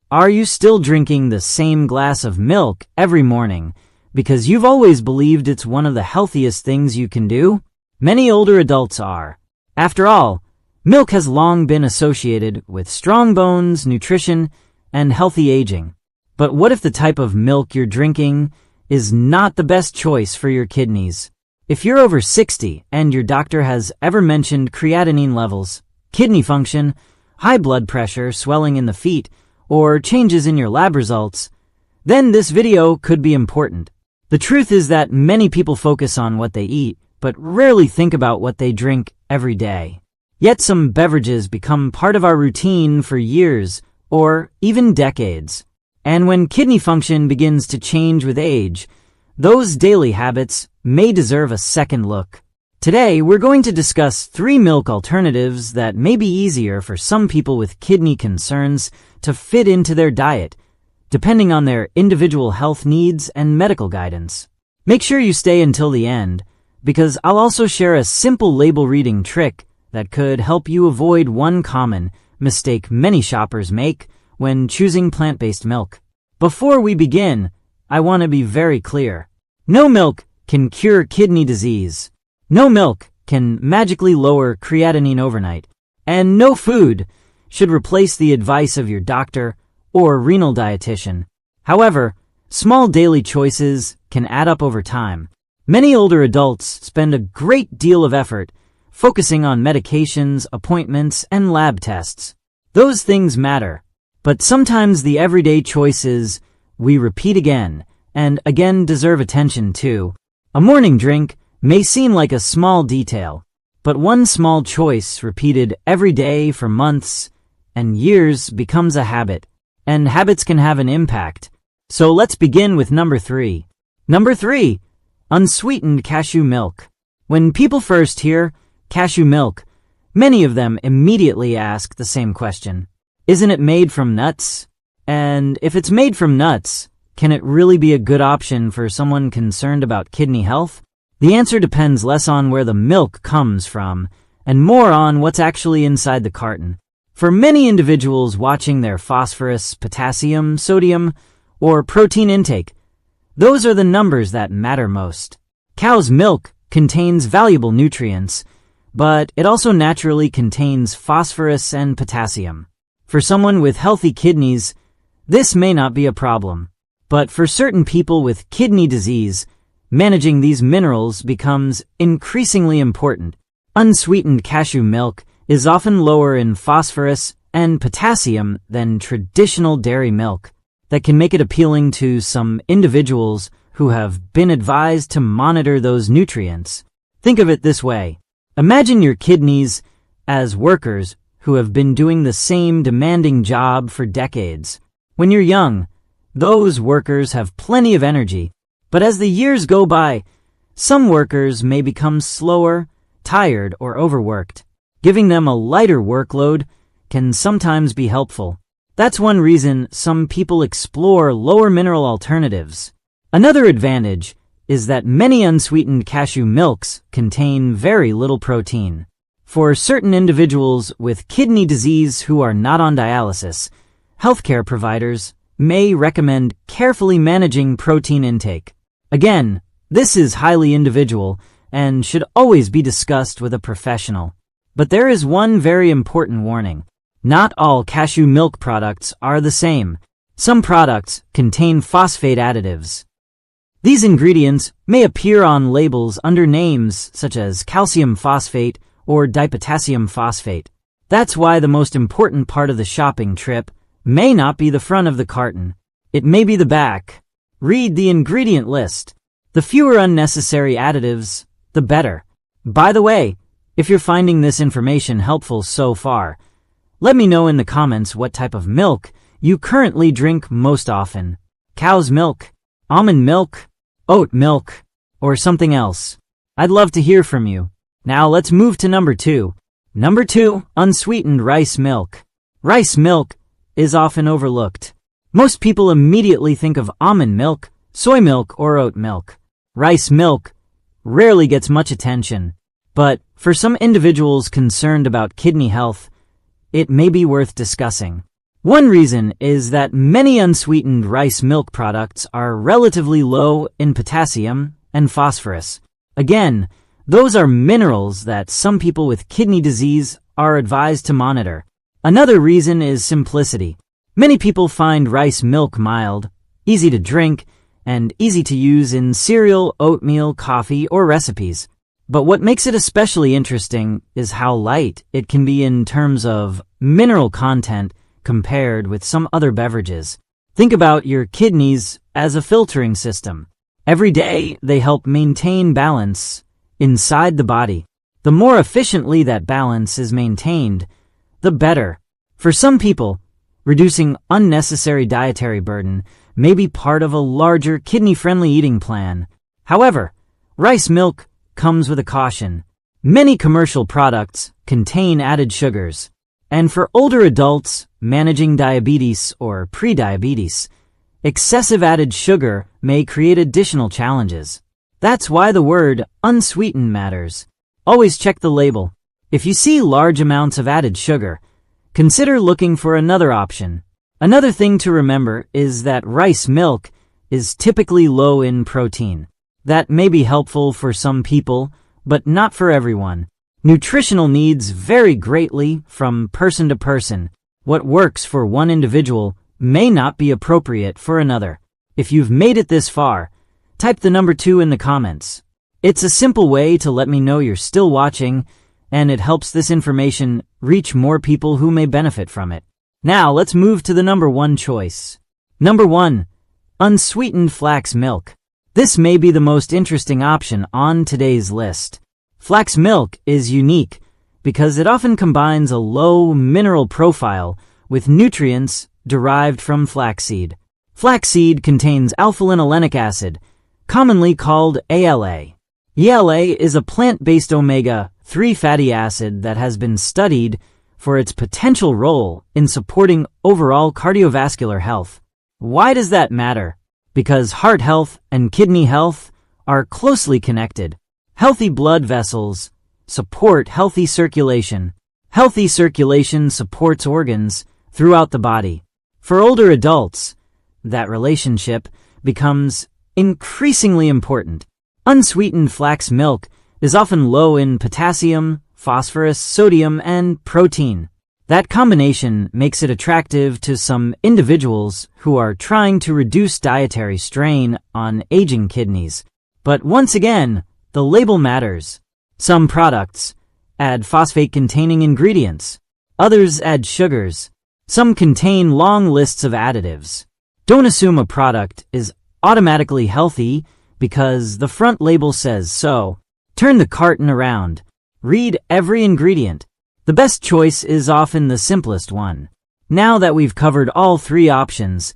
Are you still drinking the same glass of milk every morning because you've always believed it's one of the healthiest things you can do? Many older adults are. After all, milk has long been associated with strong bones, nutrition, and healthy aging. But what if the type of milk you're drinking is not the best choice for your kidneys? If you're over 60 and your doctor has ever mentioned creatinine levels, kidney function, high blood pressure, swelling in the feet, or changes in your lab results, then this video could be important. The truth is that many people focus on what they eat, but rarely think about what they drink every day. Yet some beverages become part of our routine for years, or even decades. And when kidney function begins to change with age, those daily habits may deserve a second look. Today, we're going to discuss 3 milk alternatives that may be easier for some people with kidney concerns to fit into their diet, depending on their individual health needs and medical guidance. Make sure you stay until the end, because I'll also share a simple label reading trick that could help you avoid one common mistake many shoppers make when choosing plant-based milk. Before we begin, I want to be very clear. No milk can cure kidney disease. No milk can magically lower creatinine overnight. And no food should replace the advice of your doctor or renal dietitian. However, small daily choices can add up over time. Many older adults spend a great deal of effort focusing on medications, appointments, and lab tests. Those things matter, but sometimes the everyday choices we repeat again and again deserve attention too. A morning drink may seem like a small detail, but one small choice repeated every day for months and years becomes a habit, and habits can have an impact. So let's begin with number 3. Number 3, unsweetened cashew milk. When people first hear cashew milk, many of them immediately ask the same question. Isn't it made from nuts? And if it's made from nuts, can it really be a good option for someone concerned about kidney health? The answer depends less on where the milk comes from and more on what's actually inside the carton. For many individuals watching their phosphorus, potassium, sodium, or protein intake, those are the numbers that matter most. Cow's milk contains valuable nutrients, but it also naturally contains phosphorus and potassium. For someone with healthy kidneys, this may not be a problem. But for certain people with kidney disease, managing these minerals becomes increasingly important. Unsweetened cashew milk is often lower in phosphorus and potassium than traditional dairy milk. That can make it appealing to some individuals who have been advised to monitor those nutrients. Think of it this way. Imagine your kidneys as workers who have been doing the same demanding job for decades. When you're young, those workers have plenty of energy, but as the years go by, some workers may become slower, tired, or overworked. Giving them a lighter workload can sometimes be helpful. That's one reason some people explore lower mineral alternatives. Another advantage is that many unsweetened cashew milks contain very little protein. For certain individuals with kidney disease who are not on dialysis, healthcare providers may recommend carefully managing protein intake. Again, this is highly individual and should always be discussed with a professional. But there is one very important warning. Not all cashew milk products are the same. Some products contain phosphate additives. These ingredients may appear on labels under names such as calcium phosphate or dipotassium phosphate. That's why the most important part of the shopping trip may not be the front of the carton. It may be the back. Read the ingredient list. The fewer unnecessary additives, the better. By the way, if you're finding this information helpful so far, let me know in the comments what type of milk you currently drink most often. Cow's milk, almond milk, oat milk, or something else. I'd love to hear from you. Now let's move to number 2. Number 2, unsweetened rice milk. Rice milk is often overlooked. Most people immediately think of almond milk, soy milk, or oat milk. Rice milk rarely gets much attention, but for some individuals concerned about kidney health, it may be worth discussing. One reason is that many unsweetened rice milk products are relatively low in potassium and phosphorus. Again, those are minerals that some people with kidney disease are advised to monitor. Another reason is simplicity. Many people find rice milk mild, easy to drink, and easy to use in cereal, oatmeal, coffee, or recipes. But what makes it especially interesting is how light it can be in terms of mineral content compared with some other beverages. Think about your kidneys as a filtering system. Every day, they help maintain balance inside the body. The more efficiently that balance is maintained, the better. For some people, reducing unnecessary dietary burden may be part of a larger kidney-friendly eating plan. However, rice milk comes with a caution. Many commercial products contain added sugars. And for older adults managing diabetes or prediabetes, excessive added sugar may create additional challenges. That's why the word unsweetened matters. Always check the label. If you see large amounts of added sugar, consider looking for another option. Another thing to remember is that rice milk is typically low in protein. That may be helpful for some people, but not for everyone. Nutritional needs vary greatly from person to person. What works for one individual may not be appropriate for another. If you've made it this far, type the number 2 in the comments. It's a simple way to let me know you're still watching, and it helps this information reach more people who may benefit from it. Now let's move to the number 1 choice. Number 1. Unsweetened flax milk. This may be the most interesting option on today's list. Flax milk is unique because it often combines a low mineral profile with nutrients derived from flaxseed. Flaxseed contains alpha-linolenic acid, commonly called ALA. ALA is a plant-based omega-3 fatty acid that has been studied for its potential role in supporting overall cardiovascular health. Why does that matter? Because heart health and kidney health are closely connected. Healthy blood vessels support healthy circulation. Healthy circulation supports organs throughout the body. For older adults, that relationship becomes increasingly important. Unsweetened flax milk is often low in potassium, phosphorus, sodium, and protein. That combination makes it attractive to some individuals who are trying to reduce dietary strain on aging kidneys. But once again, the label matters. Some products add phosphate-containing ingredients. Others add sugars. Some contain long lists of additives. Don't assume a product is automatically healthy because the front label says so. Turn the carton around. Read every ingredient. The best choice is often the simplest one. Now that we've covered all 3 options,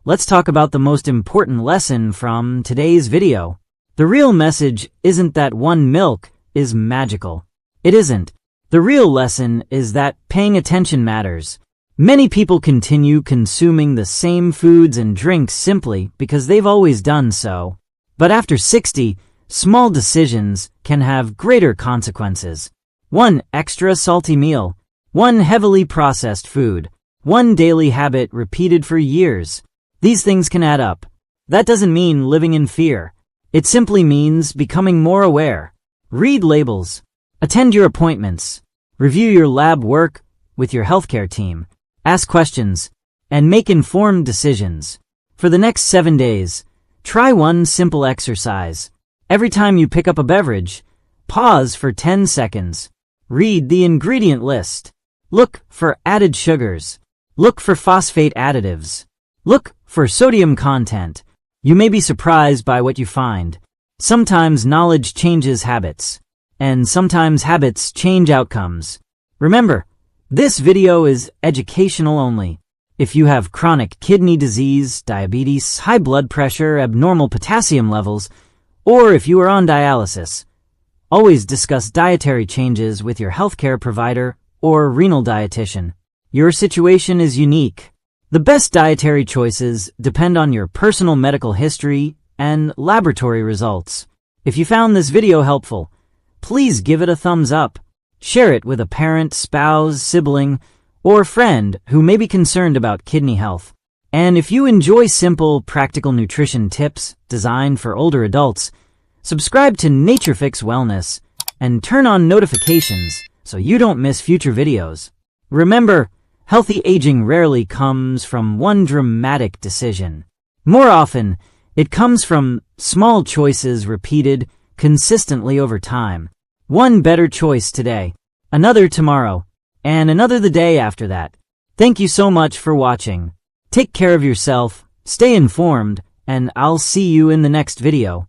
let's talk about the most important lesson from today's video. The real message isn't that one milk is magical. It isn't. The real lesson is that paying attention matters. Many people continue consuming the same foods and drinks simply because they've always done so. But after 60, small decisions can have greater consequences. One extra salty meal, one heavily processed food, one daily habit repeated for years. These things can add up. That doesn't mean living in fear. It simply means becoming more aware. Read labels. Attend your appointments. Review your lab work with your healthcare team. Ask questions and make informed decisions. For the next 7 days, try one simple exercise. Every time you pick up a beverage, pause for 10 seconds. Read the ingredient list. Look for added sugars. Look for phosphate additives. Look for sodium content. You may be surprised by what you find. Sometimes knowledge changes habits, and sometimes habits change outcomes. Remember, this video is educational only. If you have chronic kidney disease, diabetes, high blood pressure, abnormal potassium levels, or if you are on dialysis, always discuss dietary changes with your healthcare provider or renal dietitian. Your situation is unique. The best dietary choices depend on your personal medical history and laboratory results. If you found this video helpful, please give it a thumbs up. Share it with a parent, spouse, sibling, or friend who may be concerned about kidney health. And if you enjoy simple, practical nutrition tips designed for older adults, subscribe to NatureFix Wellness and turn on notifications so you don't miss future videos. Remember, healthy aging rarely comes from one dramatic decision. More often, it comes from small choices repeated consistently over time. One better choice today, another tomorrow, and another the day after that. Thank you so much for watching. Take care of yourself, stay informed, and I'll see you in the next video.